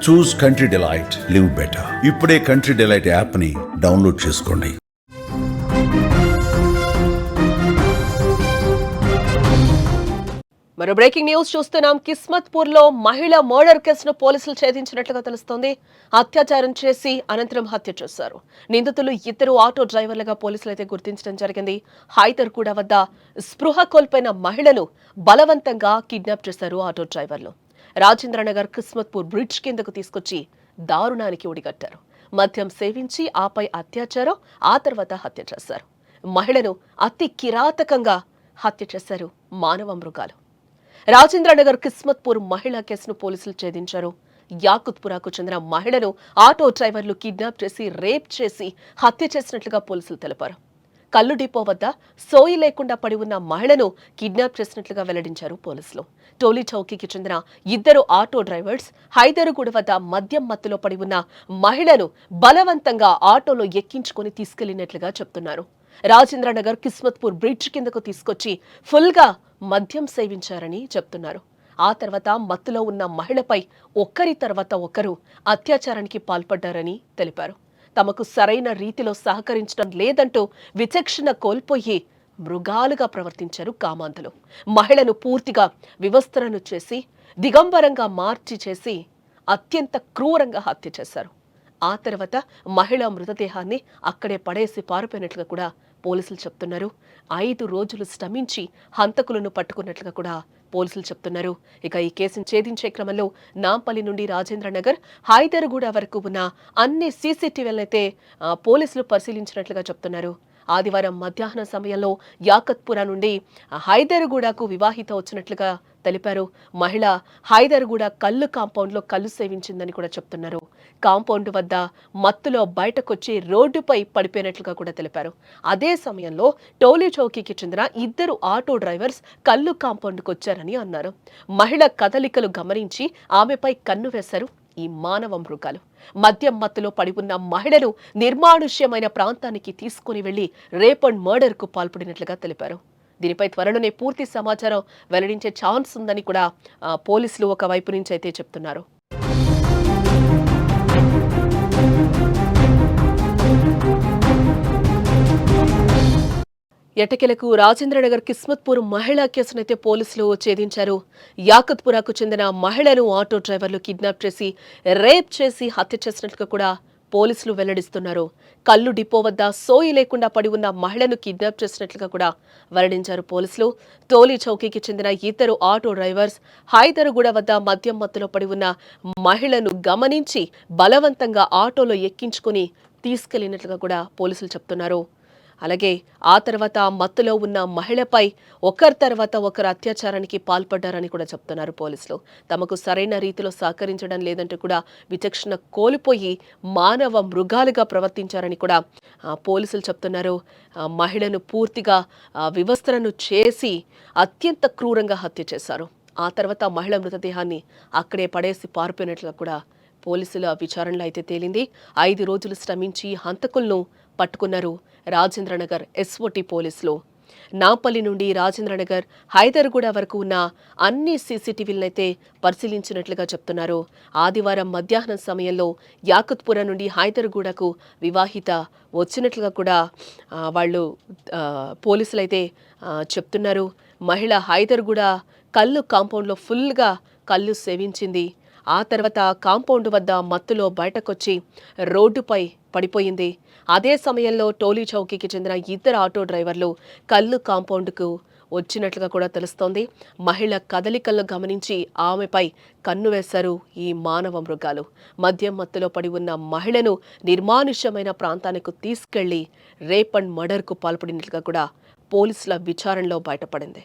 చూస్ country delight, live better. ఇప్పుడే country delight app ని download చేసుకోండి. మరో బ్రేకింగ్ న్యూస్ చూస్తున్నాం. కిస్మత్పూర్ లో మహిళ మర్డర్ కేసును పోలీసులు ఛేదించినట్లుగా తెలుస్తోంది. అత్యాచారం చేసి అనంతరం హత్య చేశారు. నిందితులు ఇద్దరు ఆటో డ్రైవర్లుగా పోలీసులు అయితే గుర్తించడం జరిగింది. హైదర్గూడ వద్ద స్పృహ కోల్పోయిన మహిళను బలవంతంగా కిడ్నాప్ చేశారు ఆటో డ్రైవర్లు. రాజేంద్రనగర్ కిస్మత్పూర్ బ్రిడ్జ్ కిందకు తీసుకొచ్చి దారుణానికి ఒడిగట్టారు. మద్యం సేవించి ఆపై అత్యాచారం, ఆ తర్వాత హత్య చేశారు. మహిళను అతి కిరాతకంగా హత్య చేశారు మానవ మృగాలు. రాజేంద్రనగర్ కిస్మత్పూర్ మహిళా కేసును పోలీసులు ఛేదించారు. యాకుత్పురాకు చెందిన మహిళను ఆటో డ్రైవర్లు కిడ్నాప్ చేసి రేప్ చేసి హత్య చేసినట్లుగా పోలీసులు తెలిపారు. కల్లు డిపో వద్ద సోయి లేకుండా పడి ఉన్న మహిళను కిడ్నాప్ చేసినట్లుగా వెల్లడించారు పోలీసులు. టోలీ చౌకీకి చెందిన ఇద్దరు ఆటో డ్రైవర్స్ హైదర్గూడ వద్ద మద్యం మత్తులో పడి ఉన్న మహిళను బలవంతంగా ఆటోలో ఎక్కించుకుని తీసుకెళ్లినట్లుగా చెప్తున్నారు. రాజేంద్రనగర్ కిస్మత్పూర్ బ్రిడ్జ్ కిందకు తీసుకొచ్చి ఫుల్గా మద్యం సేవించారని చెప్తున్నారు. ఆ తర్వాత మత్తులో ఉన్న మహిళపై ఒకరి తర్వాత ఒకరు అత్యాచారానికి పాల్పడ్డారని తెలిపారు. తమకు సరైన రీతిలో సహకరించడం లేదంటూ విచక్షణ కోల్పోయి మృగాలుగా ప్రవర్తించారు కామాంధులు. మహిళను పూర్తిగా వివస్త్రను చేసి దిగంబరంగా మార్చి చేసి అత్యంత క్రూరంగా హత్య చేశారు. ఆ తర్వాత మహిళా మృతదేహాన్ని అక్కడే పడేసి పారిపోయినట్లుగా కూడా పోలీసులు చెప్తున్నారు. 5 రోజులు శ్రమించి హంతకులను పట్టుకున్నట్లుగా కూడా పోలీసులు చెప్తున్నారు. ఇక ఈ కేసును ఛేదించే క్రమంలో నాంపల్లి నుండి రాజేంద్రనగర్, హైదర్గూడ వరకు ఉన్న అన్ని సీసీటీవీలనైతే పోలీసులు పరిశీలించినట్లుగా చెప్తున్నారు. ఆదివారం మధ్యాహ్నం సమయంలో యాకత్పురా నుండి హైదర్గూడకు వివాహిత వచ్చినట్లుగా తెలిపారు. మహిళ హైదర్గూడ కల్లు కాంపౌండ్లో కల్లు సేవించిందని కూడా చెప్తున్నారు. కాంపౌండ్ వద్ద మత్తులో బయటకొచ్చి రోడ్డుపై పడిపోయినట్లుగా కూడా తెలిపారు. అదే సమయంలో టోలీ చౌకీకి చెందిన ఇద్దరు ఆటో డ్రైవర్స్ కల్లు కాంపౌండ్కు వచ్చారని అన్నారు. మహిళ కదలికలు గమనించి ఆమెపై కన్ను వేశారు ఈ మానవ మృగాలు. మద్యం మత్తులో పడి ఉన్న మహిళను నిర్మానుష్యమైన ప్రాంతానికి తీసుకుని వెళ్లి రేప్ అండ్ మర్డర్ కు పాల్పడినట్లుగా తెలిపారు. దీనిపై త్వరలోనే పూర్తి సమాచారం వెల్లడించే ఛాన్స్ ఉందని కూడా పోలీసులు ఒక వైపు నుంచి అయితే చెప్తున్నారు. ఎటకెలకు రాజేంద్రనగర్ కిస్మత్పూర్ మహిళా కేసునైతే పోలీసులు ఛేదించారు. యాకత్పురాకు చెందిన మహిళను ఆటో డ్రైవర్లు కిడ్నాప్ చేసి రేప్ చేసి హత్య చేసినట్లుగా కూడా పోలీసులు వెల్లడిస్తున్నారు. కల్లు డిపో వద్ద సోయి లేకుండా పడి ఉన్న మహిళను కిడ్నాప్ చేసినట్లుగా కూడా వెల్లడించారు పోలీసులు. టోలీ చౌకీకి చెందిన ఇద్దరు ఆటో డ్రైవర్స్ హైదర్గూడ వద్ద మద్యం మత్తులో పడి ఉన్న మహిళను గమనించి బలవంతంగా ఆటోలో ఎక్కించుకుని తీసుకెళ్లినట్లుగా కూడా పోలీసులు చెప్తున్నారు. అలాగే ఆ తర్వాత మత్తులో ఉన్న మహిళపై ఒకరి తర్వాత ఒకరు అత్యాచారానికి పాల్పడ్డారని కూడా చెప్తున్నారు పోలీసులు. తమకు సరైన రీతిలో సహకరించడం లేదంటూ కూడా విచక్షణ కోల్పోయి మానవ మృగాలుగా ప్రవర్తించారని కూడా పోలీసులు చెప్తున్నారు. మహిళను పూర్తిగా వివస్త్రను చేసి అత్యంత క్రూరంగా హత్య చేశారు. ఆ తర్వాత మహిళ మృతదేహాన్ని అక్కడే పడేసి పారిపోయినట్లుగా కూడా పోలీసుల విచారణలో అయితే తేలింది. 5 రోజులు శ్రమించి హంతకులను పట్టుకున్నారు రాజేంద్రనగర్ ఎస్ఓటీ పోలీసులు. నాంపల్లి నుండి రాజేంద్రనగర్, హైదర్గూడ వరకు ఉన్న అన్ని సీసీటీవీలనైతే పరిశీలించినట్లుగా చెప్తున్నారు. ఆదివారం మధ్యాహ్నం సమయంలో యాకుత్పురా నుండి హైదర్గూడకు వివాహిత వచ్చినట్లుగా కూడా వాళ్ళు పోలీసులైతే చెప్తున్నారు. మహిళ హైదర్గూడ కల్లు కాంపౌండ్లో ఫుల్గా కల్లు సేవించింది. ఆ తర్వాత కాంపౌండ్ వద్ద మత్తులో బయటకొచ్చి రోడ్డుపై పడిపోయింది. అదే సమయంలో టోలీ చౌకీకి చెందిన ఇద్దరు ఆటో డ్రైవర్లు కల్లు కాంపౌండ్కు వచ్చినట్లుగా కూడా తెలుస్తోంది. మహిళ కదలికలను గమనించి ఆమెపై కన్ను వేశారు ఈ మానవ మృగాలు. మద్యం మత్తులో పడి ఉన్న మహిళను నిర్మానుష్యమైన ప్రాంతానికి తీసుకెళ్లి రేప్ అండ్ మర్డర్కు పాల్పడినట్లుగా కూడా పోలీసుల విచారణలో బయటపడింది.